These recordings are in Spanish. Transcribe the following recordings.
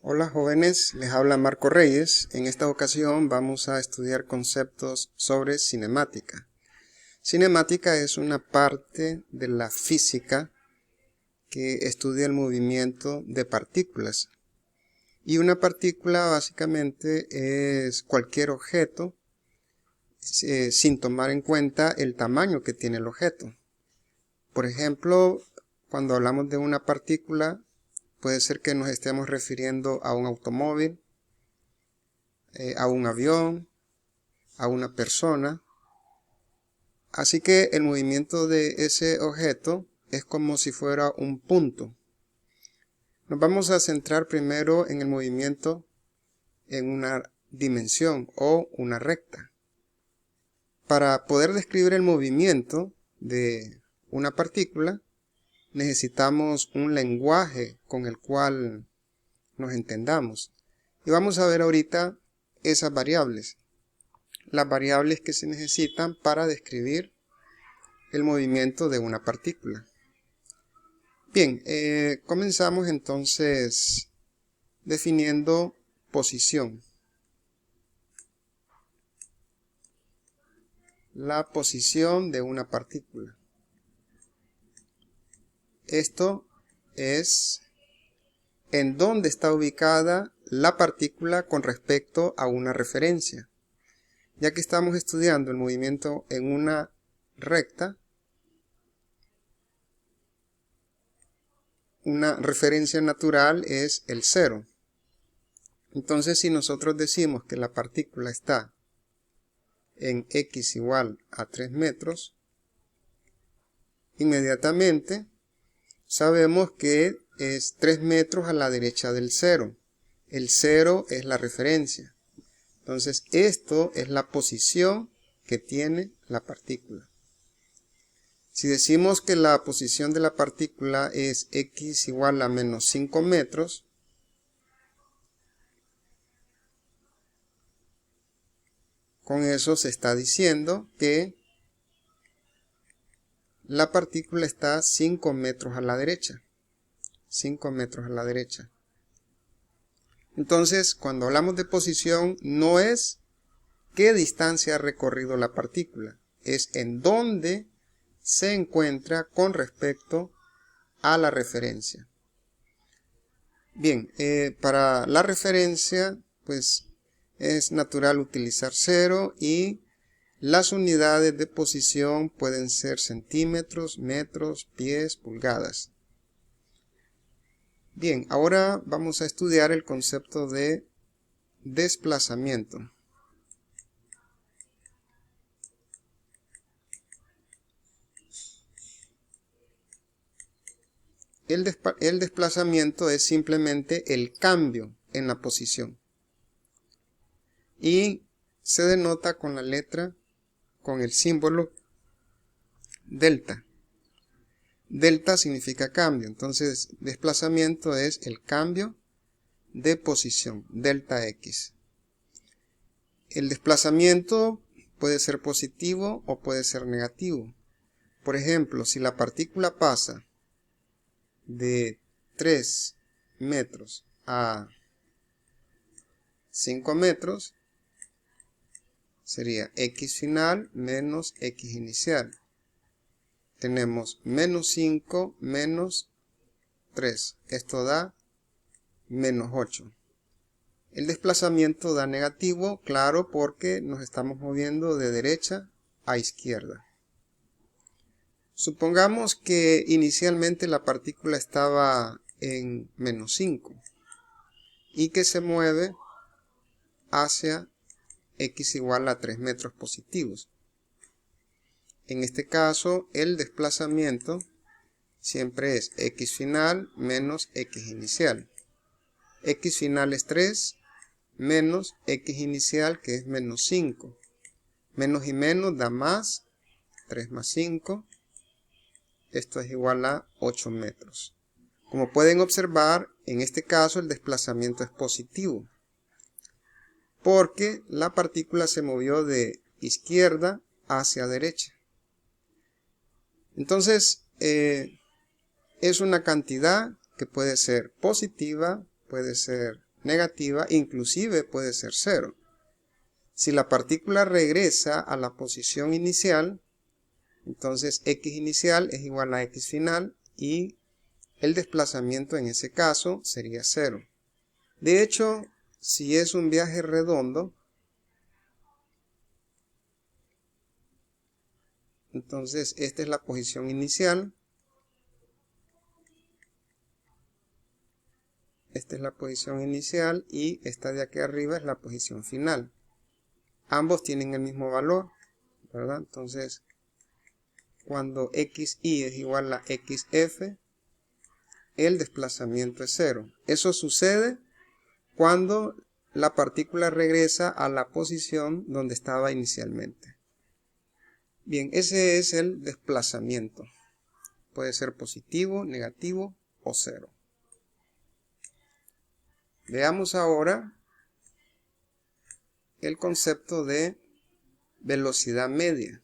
Hola jóvenes, les habla Marco Reyes. En esta ocasión vamos a estudiar conceptos sobre cinemática. Cinemática es una parte de la física que estudia el movimiento de partículas. Y una partícula básicamente es cualquier objeto sin tomar en cuenta el tamaño que tiene el objeto. Por ejemplo, cuando hablamos de una partícula, puede ser que nos estemos refiriendo a un automóvil, a un avión, a una persona. Así que el movimiento de ese objeto es como si fuera un punto. Nos vamos a centrar primero en el movimiento en una dimensión o una recta. Para poder describir el movimiento de una partícula, necesitamos un lenguaje con el cual nos entendamos. Y vamos a ver ahorita esas variables. Las variables que se necesitan para describir el movimiento de una partícula. Bien, comenzamos entonces definiendo posición. La posición de una partícula. Esto es en dónde está ubicada la partícula con respecto a una referencia. Ya que estamos estudiando el movimiento en una recta, una referencia natural es el 0. Entonces, si nosotros decimos que la partícula está en x igual a 3 metros, inmediatamente sabemos que es 3 metros a la derecha del 0. El 0 es la referencia. Entonces, esto es la posición que tiene la partícula. Si decimos que la posición de la partícula es x igual a menos 5 metros, con eso se está diciendo que la partícula está 5 metros a la derecha. 5 metros a la derecha. Entonces, cuando hablamos de posición, no es qué distancia ha recorrido la partícula, es en dónde se encuentra con respecto a la referencia. Bien, para la referencia, pues es natural utilizar 0 y las unidades de posición pueden ser centímetros, metros, pies, pulgadas. Bien, ahora vamos a estudiar el concepto de desplazamiento. El desplazamiento es simplemente el cambio en la posición. Y se denota con la letra, con el símbolo delta. Delta significa cambio, entonces desplazamiento es el cambio de posición, delta x. El desplazamiento puede ser positivo o puede ser negativo. Por ejemplo, si la partícula pasa de 3 metros a 5 metros, sería x final menos x inicial. Tenemos menos 5 menos 3. Esto da menos 8. El desplazamiento da negativo, claro, porque nos estamos moviendo de derecha a izquierda. Supongamos que inicialmente la partícula estaba en menos 5 y que se mueve hacia x igual a 3 metros positivos. En este caso, el desplazamiento siempre es x final menos x inicial. X final es 3 menos x inicial, que es menos 5. Menos y menos da más, 3 más 5. Esto es igual a 8 metros. Como pueden observar, en este caso el desplazamiento es positivo, porque la partícula se movió de izquierda hacia derecha. Entonces, es una cantidad que puede ser positiva, puede ser negativa, inclusive puede ser 0. Si la partícula regresa a la posición inicial, entonces x inicial es igual a x final y el desplazamiento en ese caso sería 0. De hecho, si es un viaje redondo, entonces esta es la posición inicial, esta es la posición inicial y esta de aquí arriba es la posición final. Ambos tienen el mismo valor, ¿verdad? Entonces, cuando xy es igual a xf, el desplazamiento es 0. Eso sucede cuando la partícula regresa a la posición donde estaba inicialmente. Bien, ese es el desplazamiento. Puede ser positivo, negativo o 0. Veamos ahora el concepto de velocidad media.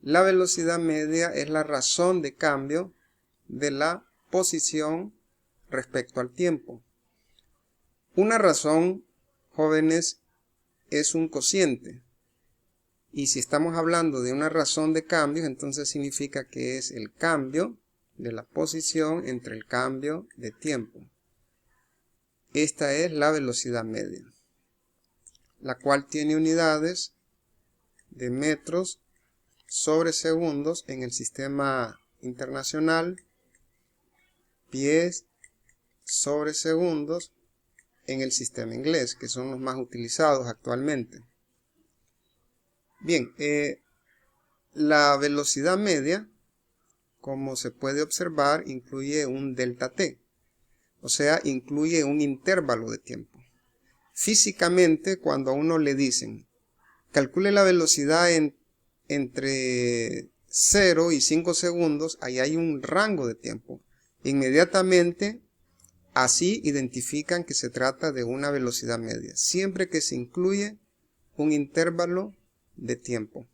La velocidad media es la razón de cambio de la posición respecto al tiempo. Una razón, jóvenes, es un cociente. Y si estamos hablando de una razón de cambios, entonces significa que es el cambio de la posición entre el cambio de tiempo. Esta es la velocidad media, la cual tiene unidades de metros sobre segundos en el sistema internacional, pies sobre segundos en el sistema inglés, que son los más utilizados actualmente. Bien, la velocidad media, como se puede observar, incluye un delta t, o sea, incluye un intervalo de tiempo. Físicamente, cuando a uno le dicen, calcule la velocidad entre 0 y 5 segundos, ahí hay un rango de tiempo. Inmediatamente, así identifican que se trata de una velocidad media, siempre que se incluye un intervalo de tiempo.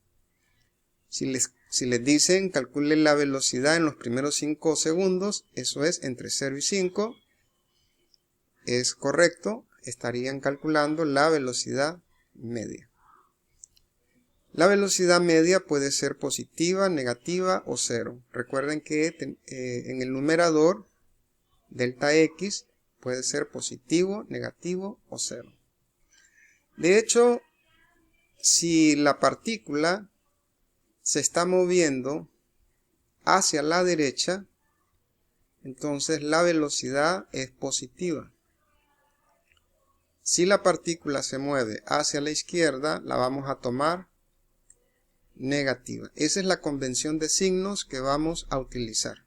Si les dicen calcule la velocidad en los primeros 5 segundos, eso es entre 0 y 5, es correcto, estarían calculando la velocidad media. La velocidad media puede ser positiva, negativa o 0. Recuerden que en el numerador, delta x puede ser positivo, negativo o 0. De hecho, si la partícula se está moviendo hacia la derecha, entonces la velocidad es positiva. Si la partícula se mueve hacia la izquierda, la vamos a tomar negativa. Esa es la convención de signos que vamos a utilizar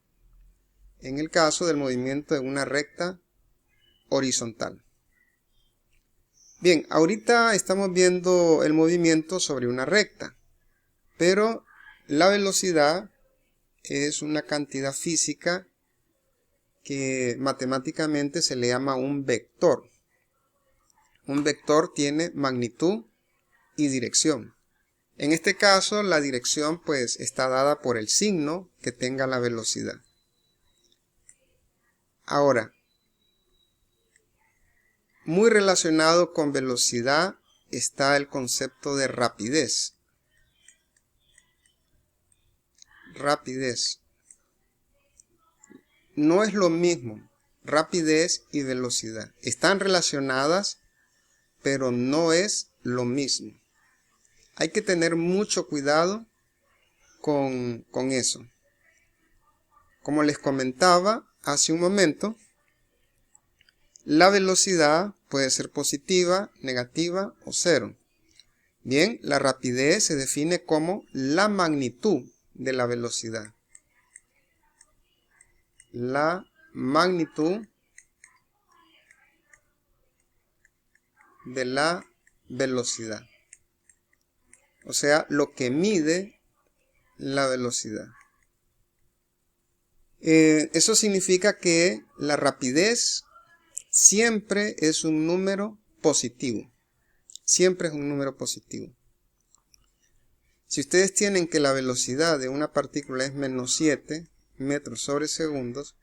en el caso del movimiento de una recta horizontal. Bien, ahorita estamos viendo el movimiento sobre una recta, pero la velocidad es una cantidad física que matemáticamente se le llama un vector. Un vector tiene magnitud y dirección. En este caso, la dirección pues está dada por el signo que tenga la velocidad. Ahora, muy relacionado con velocidad está el concepto de rapidez. Rapidez. No es lo mismo rapidez y velocidad. Están relacionadas, pero no es lo mismo. Hay que tener mucho cuidado con eso. Como les comentaba hace un momento, la velocidad puede ser positiva, negativa o 0. Bien, la rapidez se define como la magnitud de la velocidad. La magnitud de la velocidad. O sea, lo que mide la velocidad. Eso significa que la rapidez siempre es un número positivo. Siempre es un número positivo. Si ustedes tienen que la velocidad de una partícula es menos 7 metros sobre segundos,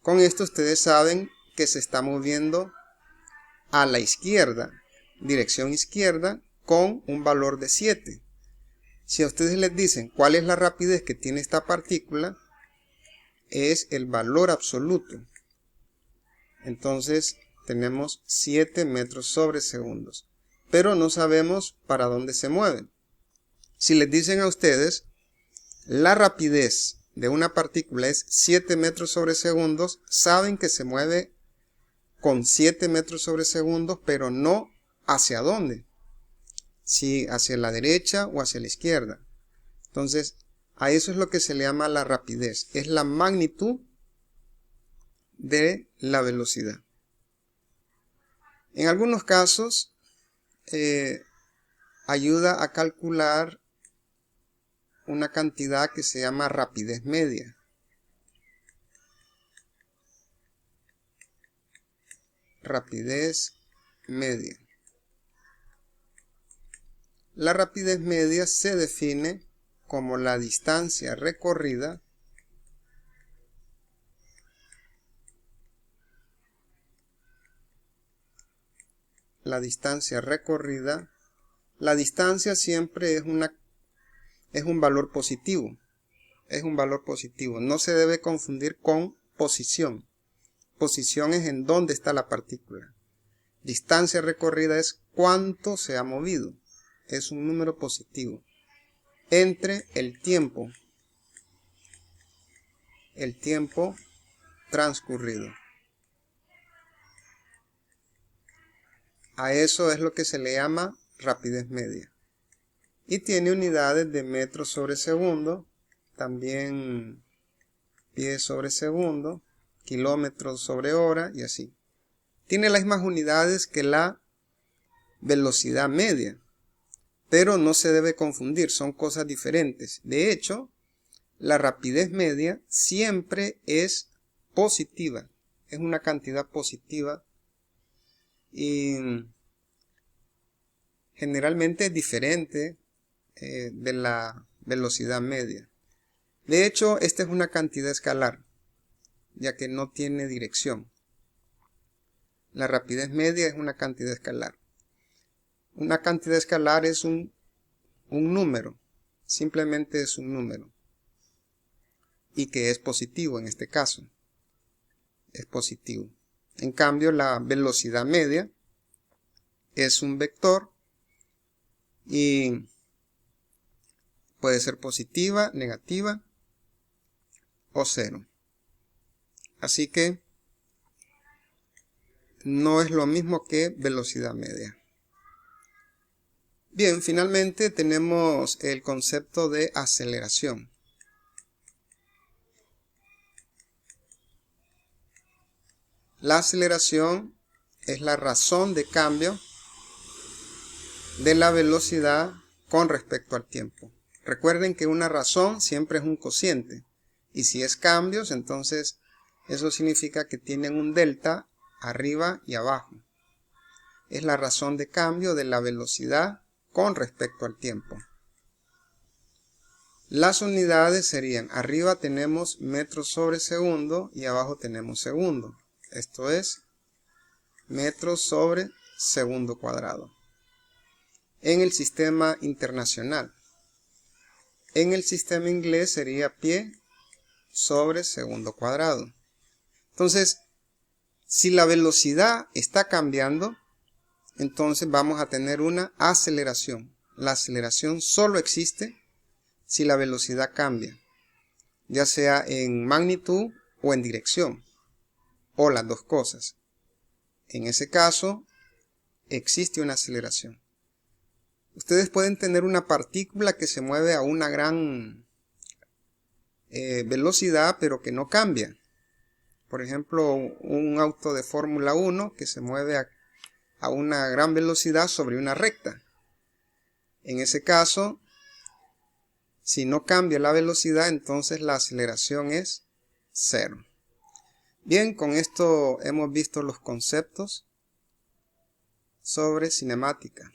con esto ustedes saben que se está moviendo a la izquierda, dirección izquierda, con un valor de 7. Si a ustedes les dicen cuál es la rapidez que tiene esta partícula, es el valor absoluto. Entonces tenemos 7 metros sobre segundos, pero no sabemos para dónde se mueven. Si les dicen a ustedes, la rapidez de una partícula es 7 metros sobre segundos, saben que se mueve con 7 metros sobre segundos, pero no hacia dónde. Si hacia la derecha o hacia la izquierda. Entonces, a eso es lo que se le llama la rapidez. Es la magnitud de la velocidad. En algunos casos, ayuda a calcular una cantidad que se llama rapidez media. Rapidez media. La rapidez media se define como la distancia recorrida la distancia siempre es un valor positivo. No se debe confundir con posición. Posición es en dónde está la partícula. Distancia recorrida es cuánto se ha movido. Es un número positivo. Entre el tiempo transcurrido. A eso es lo que se le llama rapidez media. Y tiene unidades de metros sobre segundo, también pies sobre segundo, kilómetros sobre hora y así. Tiene las mismas unidades que la velocidad media, pero no se debe confundir, son cosas diferentes. De hecho, la rapidez media siempre es positiva, es una cantidad positiva y generalmente es diferente de la velocidad media. De hecho, esta es una cantidad escalar, ya que no tiene dirección. La rapidez media es una cantidad escalar. Una cantidad escalar es un número, simplemente es un número. Y que es positivo en este caso. Es positivo. En cambio, la velocidad media es un vector y puede ser positiva, negativa o cero. Así que no es lo mismo que velocidad media. Bien, finalmente tenemos el concepto de aceleración. La aceleración es la razón de cambio de la velocidad con respecto al tiempo. Recuerden que una razón siempre es un cociente. Y si es cambios, entonces eso significa que tienen un delta arriba y abajo. Es la razón de cambio de la velocidad con respecto al tiempo. Las unidades serían, arriba tenemos metros sobre segundo y abajo tenemos segundo. Esto es metros sobre segundo cuadrado. En el sistema internacional. En el sistema inglés sería pie sobre segundo cuadrado. Entonces, si la velocidad está cambiando, entonces vamos a tener una aceleración. La aceleración solo existe si la velocidad cambia, ya sea en magnitud o en dirección, o las dos cosas. En ese caso, existe una aceleración. Ustedes pueden tener una partícula que se mueve a una gran velocidad, pero que no cambia. Por ejemplo, un auto de Fórmula 1 que se mueve a una gran velocidad sobre una recta. En ese caso, si no cambia la velocidad, entonces la aceleración es cero. Bien, con esto hemos visto los conceptos sobre cinemática.